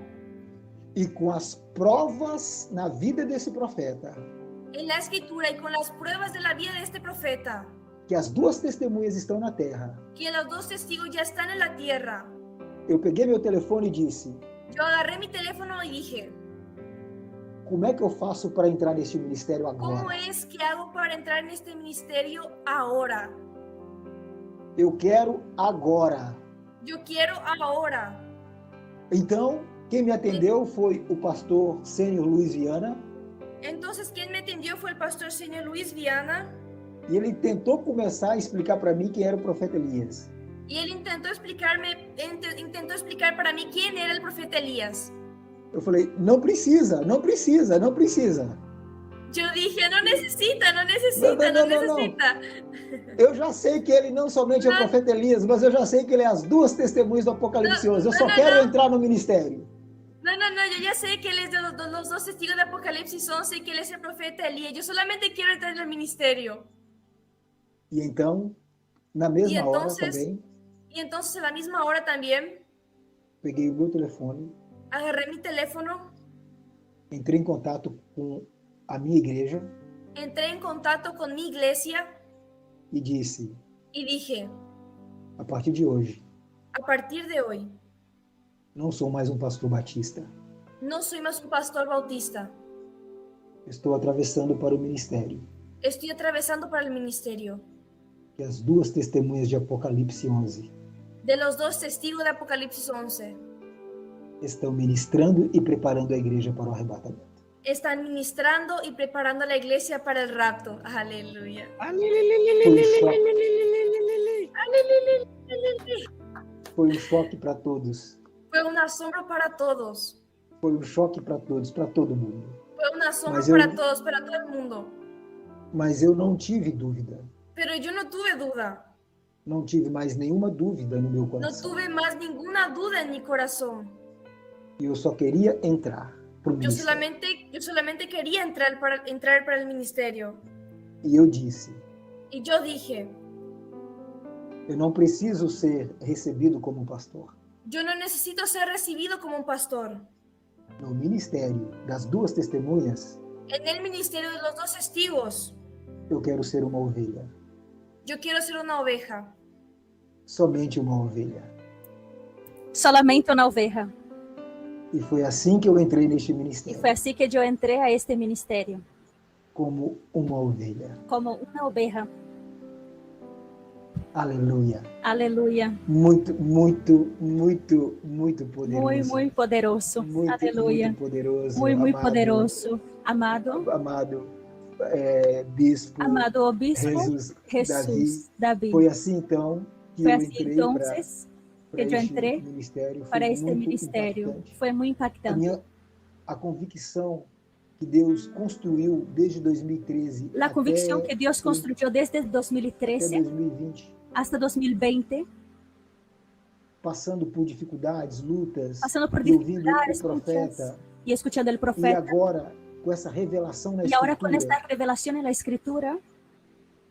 e com as provas na vida desse profeta, en la escritura y con las pruebas de la vida de este profeta, que as duas testemunhas estão na terra, que los dos testigos ya están en la tierra, eu peguei meu telefone e disse: yo agarré mi teléfono y dije, como é que eu faço para entrar neste ministério ¿cómo agora? es que hago para entrar en este ministerio ahora? Eu quero agora. Yo quiero ahora. Então, quem me atendeu foi o pastor Sênior Luiz Viana, Entonces, quien me atendió fue el pastor señor Luis Viana, e ele tentou começar a explicar para mim quem era o profeta Elias. y él intentó explicar para mí quién era el profeta Elías. Eu falei: não precisa. Yo dije, no necesita. Eu já sei que ele não somente é o profeta Elias, mas eu já sei que ele é as duas testemunhas do Apocalipse 11. Eu só quero entrar no ministério. No, yo ya sé que él es de los dos testigos de Apocalipsis 11 y que él es el profeta Elías. Yo solamente quiero entrar en el ministerio. E então, na mesma hora também, Y entonces a la misma hora también, peguei o meu telefone, agarré mi teléfono, entrei em contato com a minha igreja entré en contacto con mi iglesia e disse: y dije, a partir de hoje, a partir de hoy, não sou mais um pastor batista. no soy más un pastor bautista. Estou atravessando para o ministério. Estoy atravesando para el ministerio. E as duas testemunhas de Apocalipse 11 De los dos testigos de Apocalipsis 11 estão ministrando e preparando a igreja para o arrebatamento. están ministrando y preparando a la iglesia para el rapto. Aleluya. Foi um choque para todos. Fue un asombro para todos. Foi um choque para todos, para todo mundo. Fue un asombro Mas eu- para todos, para todo el mundo. Mas eu não tive dúvida. Pero yo no tuve duda. Não tive mais nenhuma dúvida no meu No coração. tuve más ninguna duda en mi corazón. E eu só queria entrar. para o Yo ministério. solamente quería entrar para el ministerio. E eu disse, Y yo dije, eu não preciso ser recebido como um pastor. yo no necesito ser recibido como un pastor. No ministério das duas testemunhas, En el ministerio de los dos testigos, eu quero ser uma ovelha. yo quiero ser una oveja. Somente uma ovelha. Solamente una oveja. E foi assim que eu entrei neste Y ministério, fue así que yo entré a este ministerio, como uma ovelha. como una oveja. Aleluia. Aleluya. Muito, muito, muito, muito poderoso. Muy, muy poderoso. Muito, Aleluya. muito poderoso. Muy, muy amado, poderoso. Amado, Amado bispo amado obispo Jesus Jesús David. Foi assim então que Fue eu así entrei entonces para que yo este entré ministério. Foi para este muito ministerio. impactante. Fue muy impactante. A convicção que Deus construiu desde 2013 La convicción que Dios até construyó desde 2013 2020, hasta 2020, passando por dificuldades, lutas, pasando por e ouvindo dificultades, o profeta, luchas, y escuchando el e profeta. agora com essa revelação na Y ahora con Escritura, esta revelación en la escritura,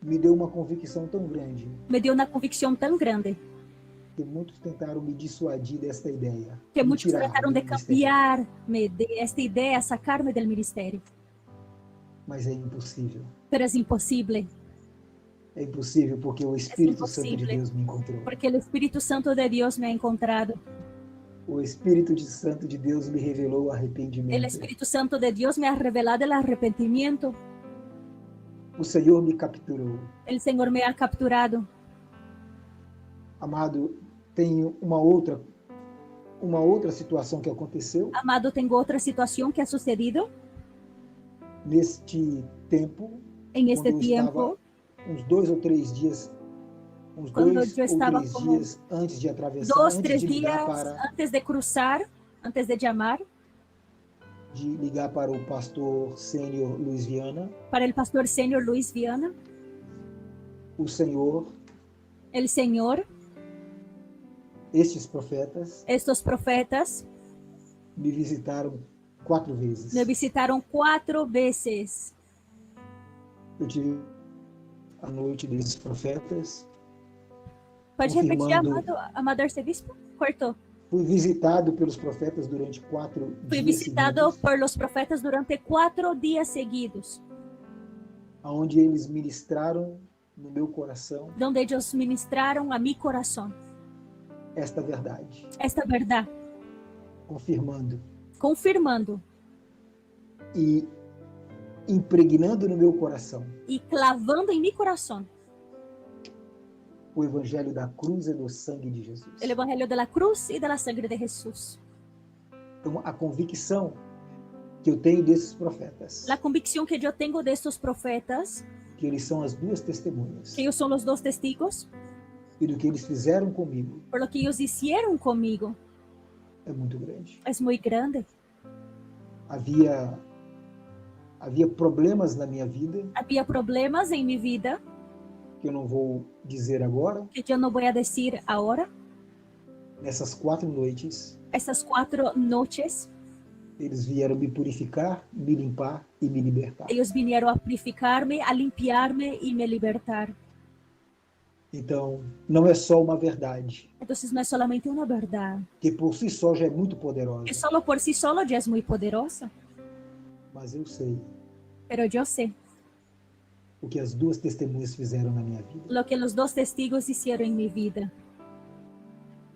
me deu uma convicção tão grande me dio una convicción tan grande que muitos tentaram me dissuadir desta ideia. que me muchos tirar trataron do de ministério. cambiarme de esta idea, sacarme del ministerio. Mas é impossível. Pero es imposible, É impossível porque o Espírito Santo de impossível. Deus me encontrou. porque el Espíritu Santo de Dios me ha encontrado. O Espírito Santo de Deus me revelou o El arrependimento. Espíritu Santo de Dios me ha revelado el arrepentimiento. O Senhor me capturou. El Señor me ha capturado. Amado, tenho uma outra situação que aconteceu Amado, tengo otra situación que ha sucedido neste tempo, en este quando eu tiempo, estava uns 2 ou 3 dias, uns Quando 2 eu ou estava 3 como dias antes de atravessar, 2, antes 3 de ligar días para antes de cruzar, antes de llamar, o pastor sênior Luiz Viana, para el pastor senior Luis Viana, o Senhor, el Señor, estes profetas estos profetas me visitaram 4 vezes. me visitaron 4 veces. Eu tive a noite desses profetas. Pode repetir, Confirmando. amado arcebispo? Cortou. Fui visitado pelos profetas durante 4 Fui dias visitado seguidos, por los profetas durante 4 días seguidos, onde eles ministraram no meu coração donde ellos ministraron a mi corazón esta verdade, esta verdad, confirmando e impregnando no meu coração y clavando en mi corazón o evangelho da cruz e do sangue de Jesus. el evangelio de la cruz y de la sangre de Jesús. Então, a convicção que eu tenho desses profetas, La convicción que yo tengo de estos profetas, que eles são as duas testemunhas, que ellos son los 2 testigos, e do que eles fizeram comigo, por lo que ellos hicieron conmigo, é muito grande. es muy grande. Havia problemas na minha vida, Había problemas en mi vida que eu não vou dizer agora, que yo no voy a decir ahora. nessas 4 noites, Estas 4 noches, eles vieram me purificar, me limpar e me libertar. ellos vinieron a purificarme, a limpiarme y me libertar. Então, não é só uma verdade, Entonces no es solamente una verdad, que por si só já é muito poderosa, que solo por sí solo ya es muy poderosa, mas eu sei pero yo sé o que as duas testemunhas fizeram na minha vida. lo que los 2 testigos hicieron en mi vida.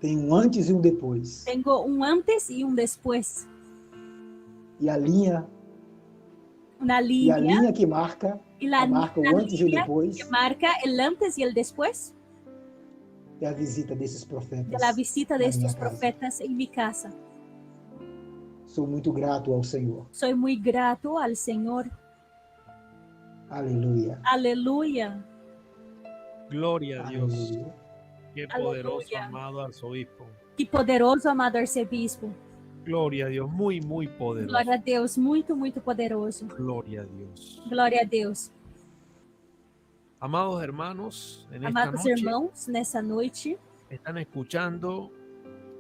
Tem um antes e um depois. Tengo un antes y un después, E a linha, una e a línea, linha que marca, y la marca o una antes e o línea depois, que marca el antes y el después é a visita desses profetas. de la visita de na estos minha casa. profetas en mi casa. Sou muito grato ao Senhor. Soy muy grato al Señor. Aleluia. Aleluya. Gloria a Dios. Aleluia. Qué poderoso, Aleluya. amado arzobispo. Que poderoso, amado arcebispo. Gloria a Dios, muy, muy poderoso. Glória a Deus, muito, muito poderoso. Gloria a Dios. Glória a Deus. Amados hermanos, en esta Amados noche irmãos, nessa noite, están escuchando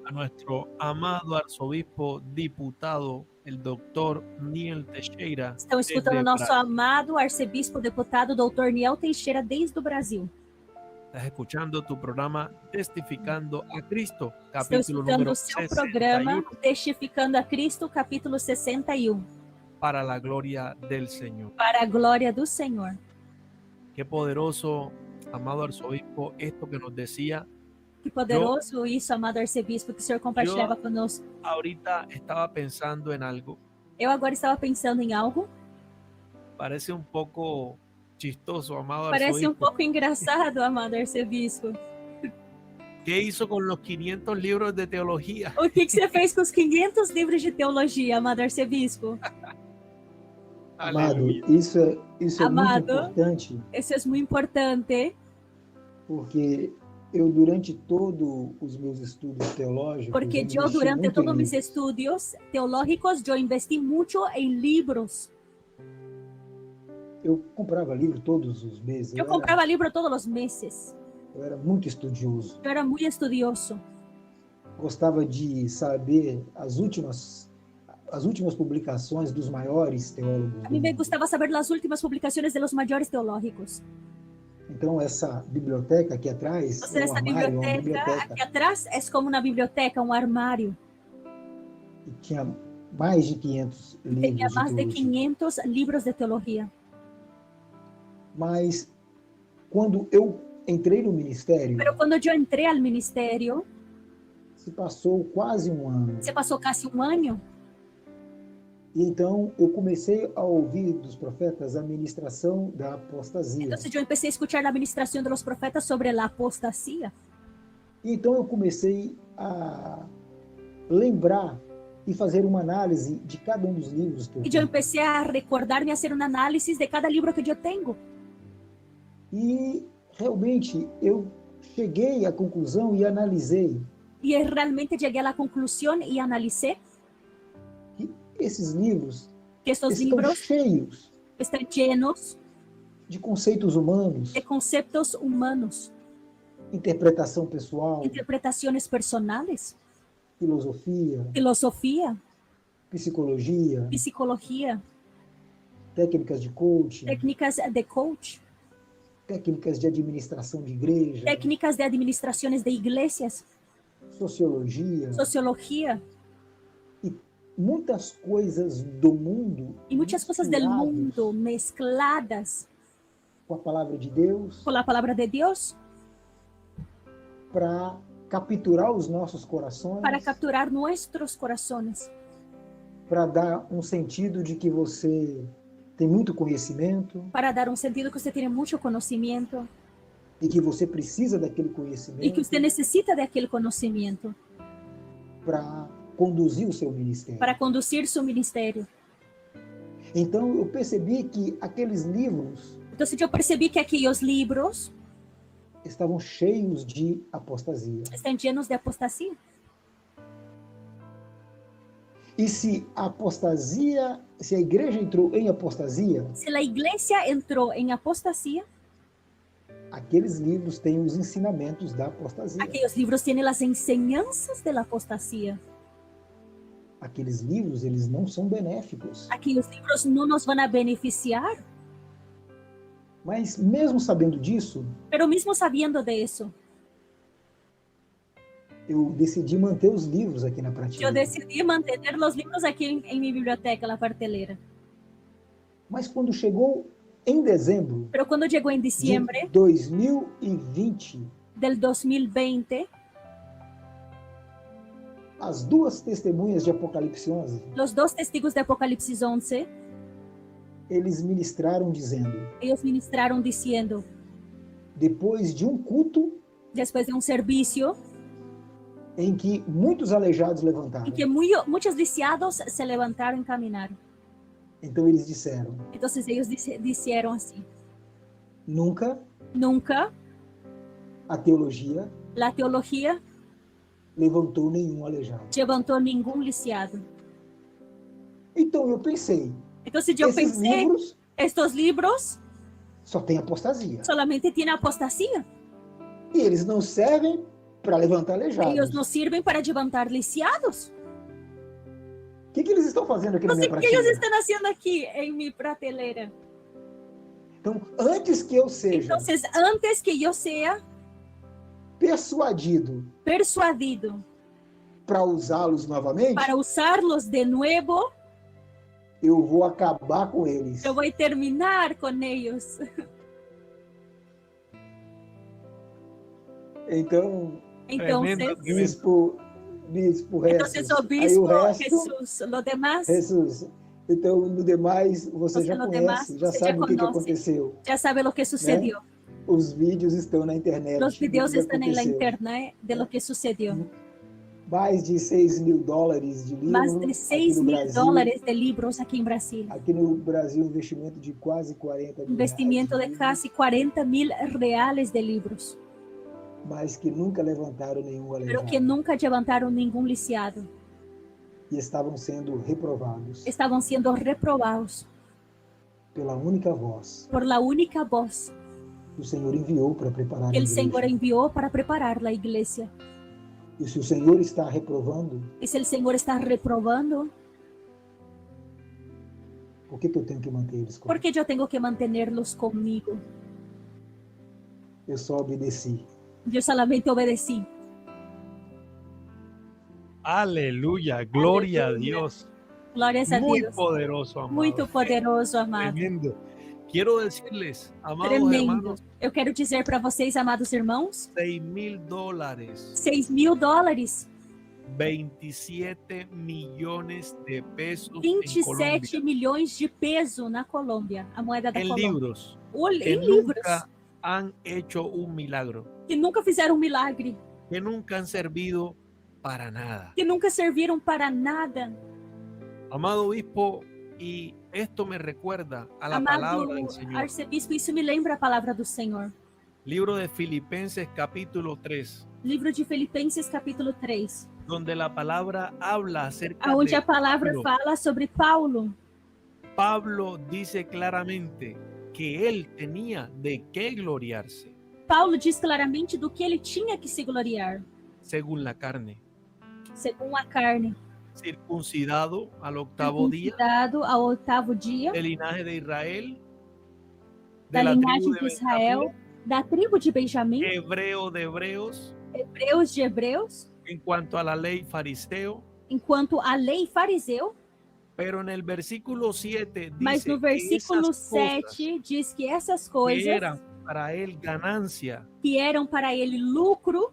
a nuestro amado arzobispo, diputado el doctor Niel Teixeira. Estão escutando desde o nosso Brasil. amado arcebispo deputado Dr. Niel Teixeira desde o Brasil. Estás escuchando tu programa Testificando a Cristo, Estão capítulo escutando número o seu programa 61, Testificando a Cristo, capítulo 61, para la gloria del Señor. para a glória do Senhor. Qué poderoso, amado arzobispo, esto que nos decía. Que poderoso isso, amado arcebispo, que o Senhor compartilhava conosco. Ahorita estaba pensando en algo. Eu agora estava pensando em algo, Parece un poco chistoso, amado parece um arzobispo. pouco engraçado, amado arcebispo. ¿Qué hizo con los 500 libros de teología? O que você fez com os 500 livros de teologia, amado arcebispo? Amado, Aleluya. isso é muito Amado. importante, Isso é muito importante, porque eu, durante todos os meus estudos teológicos, porque eu eu, investi durante muito em todos mis livros. estudios teológicos, eu investi muito em livros. Eu comprava livro todos os meses. Eu comprava livro todos os meses. Eu era muito estudioso. Eu era muito estudioso. Gostava de saber as últimas publicações dos maiores teólogos. A do mim me mundo. gostava saber as últimas publicações de los maiores teológicos. Então, essa biblioteca aqui atrás Então, é um essa armário, é uma biblioteca biblioteca. aqui atrás é como uma biblioteca, um armário. E tinha mais de 500 livros Tinha de mais de teologia. 500 livros de teologia. Mas, quando eu entrei no ministério, Mas quando eu entrei ao ministério, se passou quase um ano. se passou quase um ano, E então, eu comecei a ouvir dos profetas a ministração da apostasia. então eu comecei a escutar a ministração dos profetas sobre a apostasia. E então, eu comecei a lembrar e fazer uma análise de cada um dos livros que eu E eu tenho. comecei a recordar-me, a fazer uma análise de cada livro que eu tenho. E realmente eu cheguei à conclusão e analisei E realmente cheguei à conclusão e analisei que esses livros que estes estão livros cheios estão llenos de conceitos humanos, de conceptos humanos, interpretação pessoal, interpretações personales, filosofia, filosofia, psicologia, psicologia, técnicas de coaching, técnicas de coach, técnicas de administração de igreja, técnicas de administrações de iglesias, sociologia, sociologia e muitas coisas do mundo e muitas coisas do misturadas mundo mescladas com a palavra de Deus com a palavra de Deus para capturar os nossos corações, para capturar nossos corações, para dar um sentido de que você tem muito conhecimento para dar um sentido que você tem muito conhecimento e que você precisa daquele e conhecimento que você necessita daquele conhecimento para conduzir o seu ministério. para conduzir seu ministério. Então eu percebi que aqueles livros Então, eu percebi que aqueles livros estavam cheios de apostasia. estão llenos de apostasia. E se a igreja entrou em apostasia, Se a igreja entrou em apostasia, aqueles livros têm os ensinamentos da apostasia. aqueles livros têm as enseñanças da apostasia. Aqueles livros, eles não são benéficos. Aqueles livros não nos vão a beneficiar, Mas mesmo sabendo disso, pero mesmo sabendo disso, eu decidi manter os livros aqui na eu prateleira. decidi manter os livros aqui em minha biblioteca, na prateleira. Mas quando chegou em dezembro Pero quando chegou em de dezembro 2020, del 2020, as duas testemunhas de Apocalipse 11, os dois testigos de Apocalipse 11, eles ministraram dizendo, eles ministraram dizendo, depois de um culto depois de um serviço, em que muitos aleijados em levantaram, que muitos lisiados se levantaram e caminaram. então eles disseram, Então eles disseram assim: nunca nunca a teologia a teologia levantou nenhum aleijado. levantou nenhum lisiado. Então eu pensei, Então eu esses pensei, livros estes livros só têm apostasia. solamente têm apostasia. E eles não servem para levantar aleijados. Eles não servem para levantar lisiados. O que eles estão fazendo aqui na Não minha sei o que eles prateleira? estão haciendo aqui em minha prateleira. Então, antes que eu seja Então, antes que eu seja persuadido persuadido para usá-los novamente, para usá-los de novo, eu vou acabar com eles. eu vou terminar com eles. Então, Então, Tremendo, bispo entonces, Ressus, obispo aí o resto, Jesús, lo demás, Jesus, então no demais você já no conhece, demás, já você sabe já o que conoce. aconteceu. já sabe lo que sucedió. Os vídeos estão na internet. Los videos do que están en la aconteceu. internet de lo que sucedió. Mais de $6 mil de livro Más de aqui 6 no mil Brasil. dólares de libros aqui em Brasília. Aqui no Brasil, um investimento de quase 40 mil Investimento de reais, casi 40 mil reales de libros, mas que nunca levantaram nenhum pero aleijado que nunca levantaram nenhum lisiado. e estavam sendo reprovados Estavam sendo reprovados pela única voz por la única voz que o Senhor enviou para preparar que a el igreja. Señor envió para preparar la iglesia. E se o Senhor está reprovando, Y si el Señor está reprobando, por que eu tenho que manter eles comigo? ¿por qué yo tengo que mantenerlos conmigo? Eu só obedeci. Yo solamente obedecí. Aleluya, gloria a Aleluya. Dios. Glórias a Muy Deus. poderoso, amado. Muito poderoso, amado. Tremendo. Quiero decirles, amados Tremendo. hermanos, Eu quero dizer para vocês, amados irmãos, $6,000, $6 mil, 27 millones de pesos en 27 Colombia, milhões de peso na Colômbia, a moeda da en Colômbia. libros que Em livros nunca han hecho un milagro, que nunca fizeram um milagre, que nunca han servido para nada. que nunca serviram para nada. Amado obispo, y esto me recuerda a la Amado palabra del Señor. arcebispo, isso me lembra a palavra do Senhor. Libro de Filipenses capítulo 3, Livro de Filipenses capítulo 3, donde la palabra habla acerca onde de a palavra Paulo. fala sobre Paulo. Pablo dice claramente que él tenía de qué gloriarse Paulo diz claramente do que ele tinha que se gloriar, según la carne, segundo a carne, circuncidado al octavo día circuncidado ao 8º dia, del linaje de Israel, da de la linhagem tribu de de Israel, Benjamín, da tribo de Benjamim, hebreo de hebreos, hebreus de hebreus, en cuanto a la ley fariseo, enquanto a lei fariseu, pero en el versículo 7 mas dice no versículo que esas cosas 7 diz que essas que coisas eran para él ganancia, que eram para ele lucro,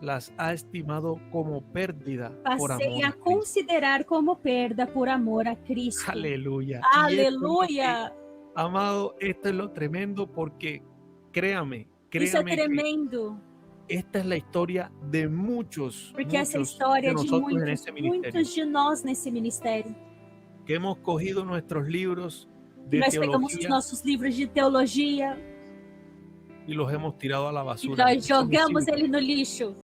las ha estimado como pérdida por amor passei a a Cristo. considerar como perda por amor a Cristo. Aleluya. Y Aleluia! amado, esto es lo tremendo porque créame, Isso é créame que tremendo, esta es la historia de muchos, porque essa muchos história de de nosotros en muitos, este ministerio, muitos de nós nesse ministério. que hemos cogido nuestros libros de Nós pegamos os teología nossos livros de teologia y los hemos tirado a la e basura. nós Eso no jogamos sirve. ele no lixo.